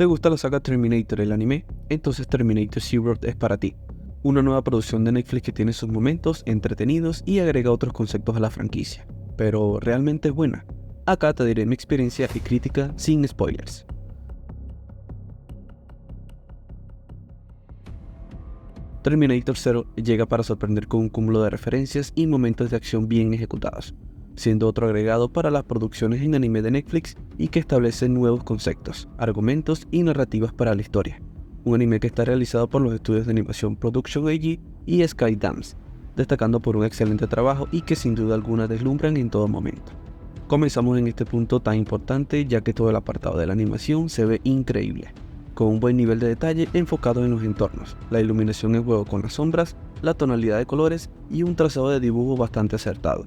¿Te gusta la saga Terminator, el anime? Entonces Terminator Zero es para ti. Una nueva producción de Netflix que tiene sus momentos entretenidos y agrega otros conceptos a la franquicia. Pero ¿realmente es buena? Acá te diré mi experiencia y crítica sin spoilers. Terminator Zero llega para sorprender con un cúmulo de referencias y momentos de acción bien ejecutados, siendo otro agregado para las producciones en anime de Netflix y que establece nuevos conceptos, argumentos y narrativas para la historia. Un anime que está realizado por los estudios de animación Production AG y Skydance, destacando por un excelente trabajo y que sin duda alguna deslumbran en todo momento. Comenzamos en este punto tan importante ya que todo el apartado de la animación se ve increíble, con un buen nivel de detalle enfocado en los entornos, la iluminación en juego con las sombras, la tonalidad de colores y un trazado de dibujo bastante acertado.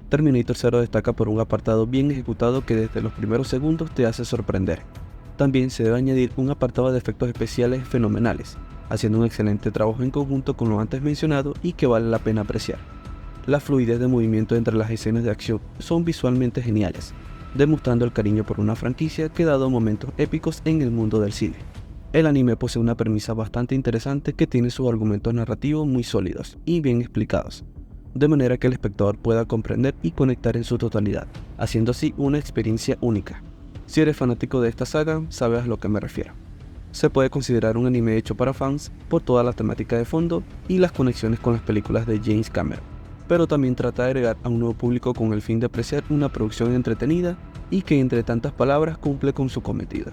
Terminator Zero destaca por un apartado bien ejecutado que desde los primeros segundos te hace sorprender. También se debe añadir un apartado de efectos especiales fenomenales, haciendo un excelente trabajo en conjunto con lo antes mencionado y que vale la pena apreciar. La fluidez de movimiento entre las escenas de acción son visualmente geniales, demostrando el cariño por una franquicia que ha dado momentos épicos en el mundo del cine. El anime posee una premisa bastante interesante que tiene sus argumentos narrativos muy sólidos y bien explicados, de manera que el espectador pueda comprender y conectar en su totalidad, haciendo así una experiencia única. Si eres fanático de esta saga, sabes a lo que me refiero. Se puede considerar un anime hecho para fans por toda la temática de fondo y las conexiones con las películas de James Cameron, pero también trata de agregar a un nuevo público con el fin de apreciar una producción entretenida y que entre tantas palabras cumple con su cometido,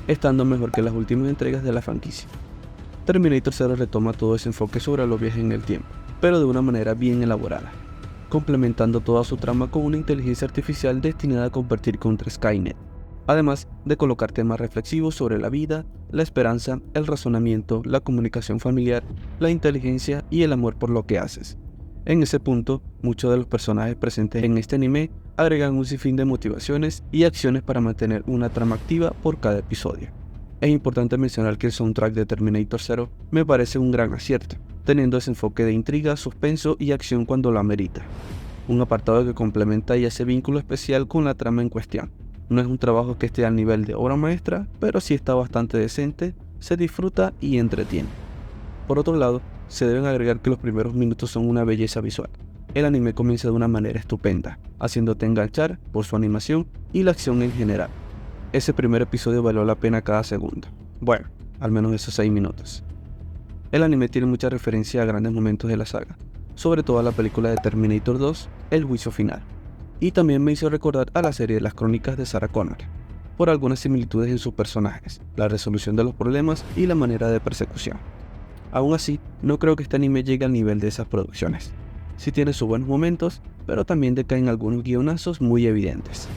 estando mejor que las últimas entregas de la franquicia. Terminator Zero retoma todo ese enfoque sobre los viajes en el tiempo, pero de una manera bien elaborada, complementando toda su trama con una inteligencia artificial destinada a competir contra Skynet, además de colocar temas reflexivos sobre la vida, la esperanza, el razonamiento, la comunicación familiar, la inteligencia y el amor por lo que haces. En ese punto, muchos de los personajes presentes en este anime agregan un sinfín de motivaciones y acciones para mantener una trama activa por cada episodio. Es importante mencionar que el soundtrack de Terminator Zero me parece un gran acierto, teniendo ese enfoque de intriga, suspenso y acción cuando lo amerita. Un apartado que complementa y hace vínculo especial con la trama en cuestión. No es un trabajo que esté al nivel de obra maestra, pero sí está bastante decente, se disfruta y entretiene. Por otro lado, se deben agregar que los primeros minutos son una belleza visual. El anime comienza de una manera estupenda, haciéndote enganchar por su animación y la acción en general. Ese primer episodio valió la pena cada segundo. Bueno, al menos esos 6 minutos. El anime tiene mucha referencia a grandes momentos de la saga, sobre todo a la película de Terminator 2, El Juicio Final. Y también me hizo recordar a la serie de las crónicas de Sarah Connor, por algunas similitudes en sus personajes, la resolución de los problemas y la manera de persecución. Aún así, no creo que este anime llegue al nivel de esas producciones. Sí tiene sus buenos momentos, pero también decaen algunos guionazos muy evidentes.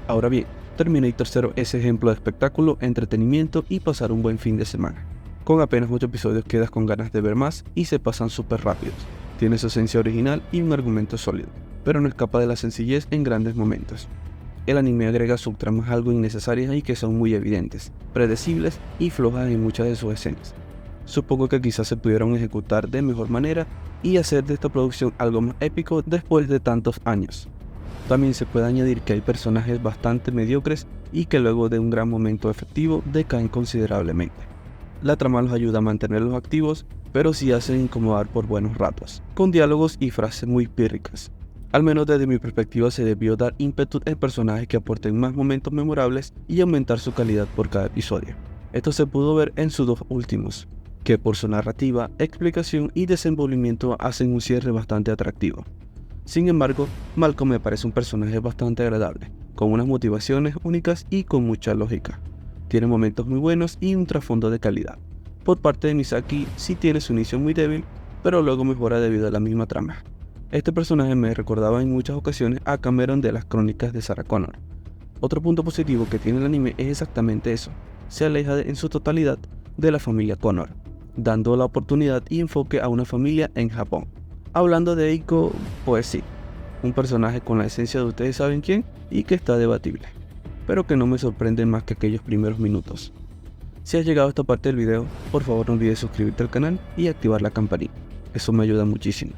Ahora bien, Terminator Zero es ejemplo de espectáculo, entretenimiento y pasar un buen fin de semana. Con apenas 8 episodios quedas con ganas de ver más y se pasan súper rápidos. Tiene su esencia original y un argumento sólido, pero no escapa de la sencillez en grandes momentos. El anime agrega subtramas algo innecesarias y que son muy evidentes, predecibles y flojas en muchas de sus escenas. Supongo que quizás se pudieron ejecutar de mejor manera y hacer de esta producción algo más épico después de tantos años. También se puede añadir que hay personajes bastante mediocres y que luego de un gran momento efectivo decaen considerablemente. La trama los ayuda a mantenerlos activos, pero sí hacen incomodar por buenos ratos, con diálogos y frases muy pírricas. Al menos desde mi perspectiva se debió dar ímpetu en personajes que aporten más momentos memorables y aumentar su calidad por cada episodio. Esto se pudo ver en sus 2 últimos, que por su narrativa, explicación y desenvolvimiento hacen un cierre bastante atractivo. Sin embargo, Malcolm me parece un personaje bastante agradable, con unas motivaciones únicas y con mucha lógica. Tiene momentos muy buenos y un trasfondo de calidad. Por parte de Misaki sí tiene su inicio muy débil, pero luego mejora debido a la misma trama. Este personaje me recordaba en muchas ocasiones a Cameron de las crónicas de Sarah Connor. Otro punto positivo que tiene el anime es exactamente eso, se aleja en su totalidad de la familia Connor, dando la oportunidad y enfoque a una familia en Japón. Hablando de Eiko, pues sí, un personaje con la esencia de ustedes saben quién y que está debatible, pero que no me sorprende más que aquellos primeros minutos. Si has llegado a esta parte del video, por favor no olvides suscribirte al canal y activar la campanita, eso me ayuda muchísimo.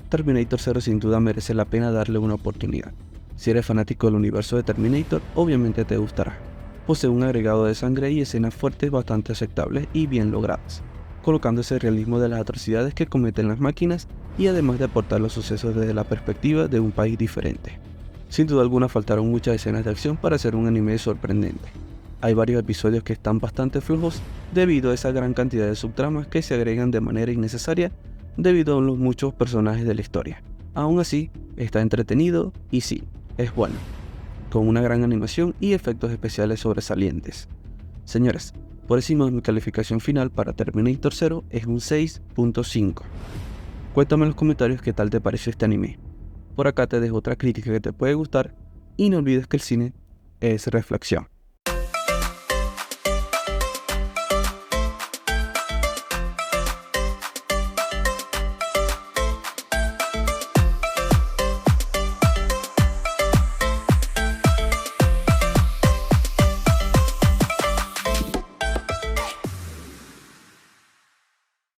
Terminator Zero sin duda merece la pena darle una oportunidad. Si eres fanático del universo de Terminator, obviamente te gustará. posee un agregado de sangre y escenas fuertes bastante aceptables y bien logradas, colocando ese realismo de las atrocidades que cometen las máquinas y además de aportar los sucesos desde la perspectiva de un país diferente. Sin duda alguna faltaron muchas escenas de acción para hacer un anime sorprendente. Hay varios episodios que están bastante flojos debido a esa gran cantidad de subtramas que se agregan de manera innecesaria debido a los muchos personajes de la historia. Aún así, está entretenido y sí, es bueno, con una gran animación y efectos especiales sobresalientes. Señores, por encima mi calificación final para Terminator 0 es un 6.5. Cuéntame en los comentarios qué tal te pareció este anime. Por acá te dejo otra crítica que te puede gustar y no olvides que el cine es reflexión.